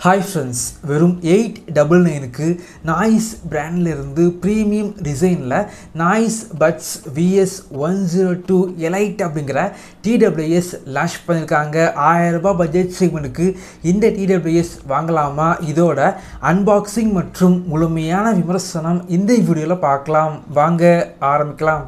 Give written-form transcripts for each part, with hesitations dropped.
Hi friends, வெறும் 899க்கு noise பிராண்ட்ல இருந்து பிரீமியம் டிசைன்ல நாய்ஸ் பட்ஸ் VS102 எலைட் அப்படிங்கற TWS லான்ச் பண்ணிருக்காங்க. 1000 ரூபாய் பட்ஜெட் செக்மென்ட்க்கு இந்த TWS வாங்கலாமா? இதோட அன்பாக்சிங் மற்றும் முழுமையான விமர்சனம் இந்த வீடியோல பார்க்கலாம். வாங்க ஆரம்பிக்கலாம்.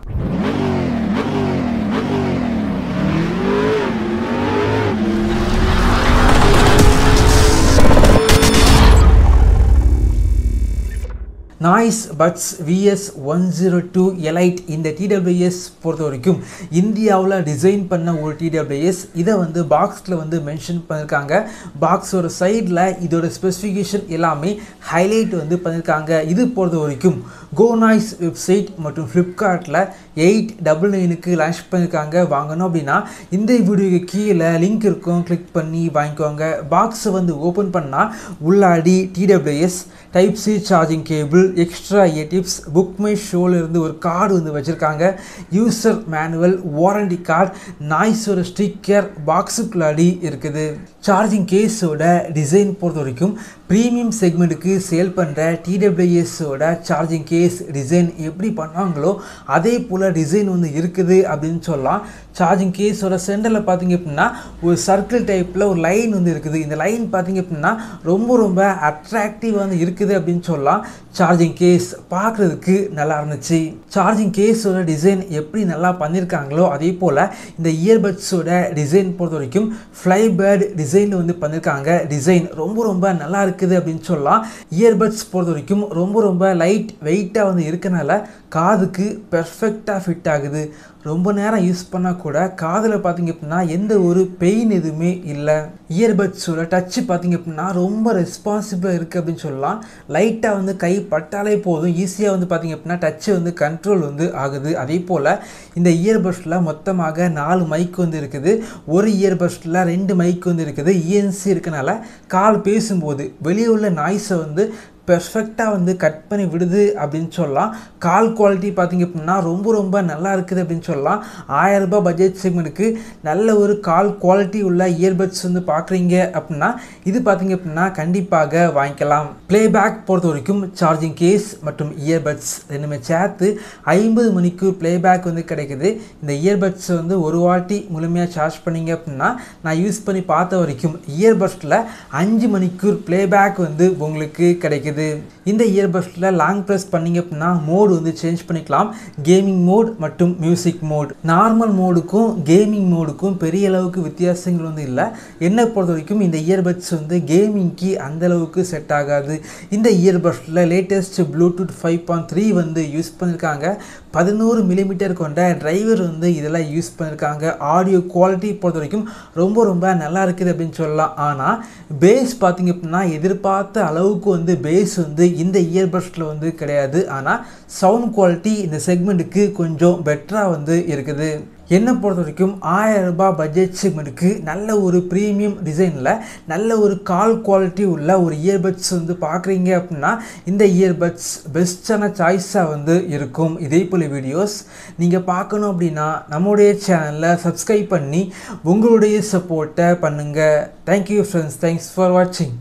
நாய்ஸ் பட்ஸ் VS102 எலைட் இந்த TWS பொறுத்தவரைக்கும் இந்தியாவில் டிசைன் பண்ண ஒரு TWS. இதை வந்து பாக்ஸில் வந்து மென்ஷன் பண்ணியிருக்காங்க. பாக்ஸோட சைடில் இதோட ஸ்பெசிஃபிகேஷன் எல்லாமே ஹைலைட் வந்து பண்ணியிருக்காங்க. இது பொறுத்த வரைக்கும் கோ நாய்ஸ் வெப்சைட் மற்றும் ஃப்ளிப்கார்ட்டில் 899க்கு லான்ச் பண்ணியிருக்காங்க. வாங்கணும் அப்படின்னா இந்த வீடியோக்கு கீழே லிங்க் இருக்கும், கிளிக் பண்ணி வாங்கிக்கோங்க. பாக்ஸை வந்து ஓப்பன் பண்ணால் உள்ளாடி TWS type C charging cable, extra tips, Book My ஷோல இருந்து ஒரு கார்டு வந்து வச்சுருக்காங்க, யூசர் மேனுவல், வாரண்டி கார்டு, நாய்ஸோட ஸ்டிக்கர் பாக்ஸுக்குள்ளாடி இருக்குது. சார்ஜிங் கேஸோட டிசைன் பொறுத்த வரைக்கும் ப்ரீமியம் செக்மெண்ட்டுக்கு சேல் பண்ணுற TWSோட சார்ஜிங் கேஸ் டிசைன் எப்படி பண்ணாங்களோ அதே போல் டிசைன் வந்து இருக்குது அப்படின்னு சொல்லலாம். சார்ஜிங் கேஸோட சென்டரில் பார்த்தீங்க அப்படின்னா ஒரு சர்க்கிள் டைப்பில் ஒரு லைன் வந்து இருக்குது. இந்த லைன் பார்த்தீங்க அப்படின்னா ரொம்ப அட்ராக்டிவாக வந்து இருக்குது அப்படின்னு சொல்லலாம். சார்ஜிங் கேஸ் பார்க்குறதுக்கு நல்லா இருந்துச்சு. சார்ஜிங் கேஸோட டிசைன் எப்படி நல்லா பண்ணியிருக்காங்களோ அதே போல் இந்த இயர்பட்ஸோட டிசைன் பொறுத்த வரைக்கும் ஃப்ளைபேர்ட் டிசைனில் வந்து பண்ணியிருக்காங்க. டிசைன் ரொம்ப நல்லா இருக்குது அப்படின்னு சொல்லலாம். இயர்பட்ஸ் பொறுத்த வரைக்கும் ரொம்ப லைட் வெயிட்டாக வந்து இருக்கனால காதுக்கு பெர்ஃபெக்டாக ஃபிட் ஆகுது. ரொம்ப நேரம் யூஸ் பண்ணால் கூட காதில் பார்த்தீங்க அப்படின்னா எந்த ஒரு பெயின் எதுவுமே இல்லை. இயர்பட்ஸோட டச்சு பார்த்தீங்க அப்படின்னா ரொம்ப ரெஸ்பான்சிபிளாக இருக்குது அப்படின்னு சொல்லலாம். லைட்டாக வந்து கை பட்டாலே போதும், ஈஸியாக வந்து பார்த்தீங்க அப்படின்னா டச்சு வந்து கண்ட்ரோல் வந்து ஆகுது. அதே போல் இந்த இயர்பட்ஸில் மொத்தமாக 4 மைக் வந்து இருக்குது. ஒரு இயர்பட்ஸில் 2 மைக் வந்து இருக்குது. ENC இருக்கனால கால் பேசும்போது வெளியே உள்ள நாய்ஸை வந்து பெர்ஃபெக்டாக வந்து கட் பண்ணி விடுது அப்படின்னு சொல்லலாம். கால் குவாலிட்டி பார்த்திங்க அப்படின்னா ரொம்ப நல்லா இருக்குது அப்படின்னு சொல்லலாம். 1000 ரூபாய் பட்ஜெட் செக்மெண்ட்டுக்கு நல்ல ஒரு கால் குவாலிட்டி உள்ள இயர்பட்ஸ் வந்து பார்க்குறீங்க அப்படின்னா இது பார்த்திங்க அப்படின்னா கண்டிப்பாக வாங்கிக்கலாம். ப்ளேபேக் பொறுத்த வரைக்கும் சார்ஜிங் கேஸ் மற்றும் இயர்பட்ஸ் ரெண்டுமே சேர்த்து 50 மணிக்கு ப்ளேபேக் வந்து கிடைக்குது. இந்த இயர்பட்ஸ் வந்து ஒரு வாட்டி முழுமையாக சார்ஜ் பண்ணிங்க அப்படின்னா நான் யூஸ் பண்ணி பார்த்த வரைக்கும் இயர்பட்ஸில் 5 மணிக்கு ப்ளேபேக் வந்து உங்களுக்கு கிடைக்குது. இந்த இயர்பட்ஸில் லாங் ப்ரெஸ் பண்ணிங்க அப்படின்னா மோடு வந்து சேஞ்ச் பண்ணிக்கலாம். கேமிங் மோட் மற்றும் மியூசிக் மோட். நார்மல் மோடுக்கும் கேமிங் மோடுக்கும் பெரிய அளவுக்கு வித்தியாசங்கள் வந்து இல்லை. என்னை பொறுத்த வரைக்கும் இந்த இயர்பட்ஸ் வந்து கேமிங்க்கு அந்தளவுக்கு செட் ஆகாது. இந்த இயர்பட்ஸில் லேட்டஸ்ட் ப்ளூடூத் 5.3 வந்து யூஸ் பண்ணியிருக்காங்க. 11 மில்லிமீட்டர் கொண்ட டிரைவர் வந்து இதெல்லாம் யூஸ் பண்ணியிருக்காங்க. ஆடியோ குவாலிட்டி பொறுத்த வரைக்கும் ரொம்ப நல்லா இருக்குது அப்படின்னு சொல்லலாம். ஆனால் பேஸ் பார்த்திங்க அப்படின்னா எதிர்பார்த்த அளவுக்கு வந்து பேஸ் வந்து இந்த இயர்பட்ஸில் வந்து கிடையாது. ஆனால் சவுண்ட் குவாலிட்டி இந்த செக்மெண்ட்டுக்கு கொஞ்சம் பெட்டராக வந்து இருக்குது. என்னை பொறுத்த வரைக்கும் 1000 ரூபாய் பட்ஜெட் செக்மெண்ட்டுக்கு நல்ல ஒரு ப்ரீமியம் டிசைனில் நல்ல ஒரு கால் குவாலிட்டி உள்ள ஒரு இயர்பட்ஸ் வந்து பார்க்குறீங்க அப்படின்னா இந்த இயர்பட்ஸ் பெஸ்ட்டான சாய்ஸாக வந்து இருக்கும். இதே போல் வீடியோஸ் நீங்கள் பார்க்கணும் அப்படின்னா நம்முடைய சேனலில் சப்ஸ்கிரைப் பண்ணி உங்களுடைய சப்போர்ட்டை பண்ணுங்கள். தேங்க்யூ ஃப்ரெண்ட்ஸ், தேங்க்ஸ் ஃபார் வாட்சிங்.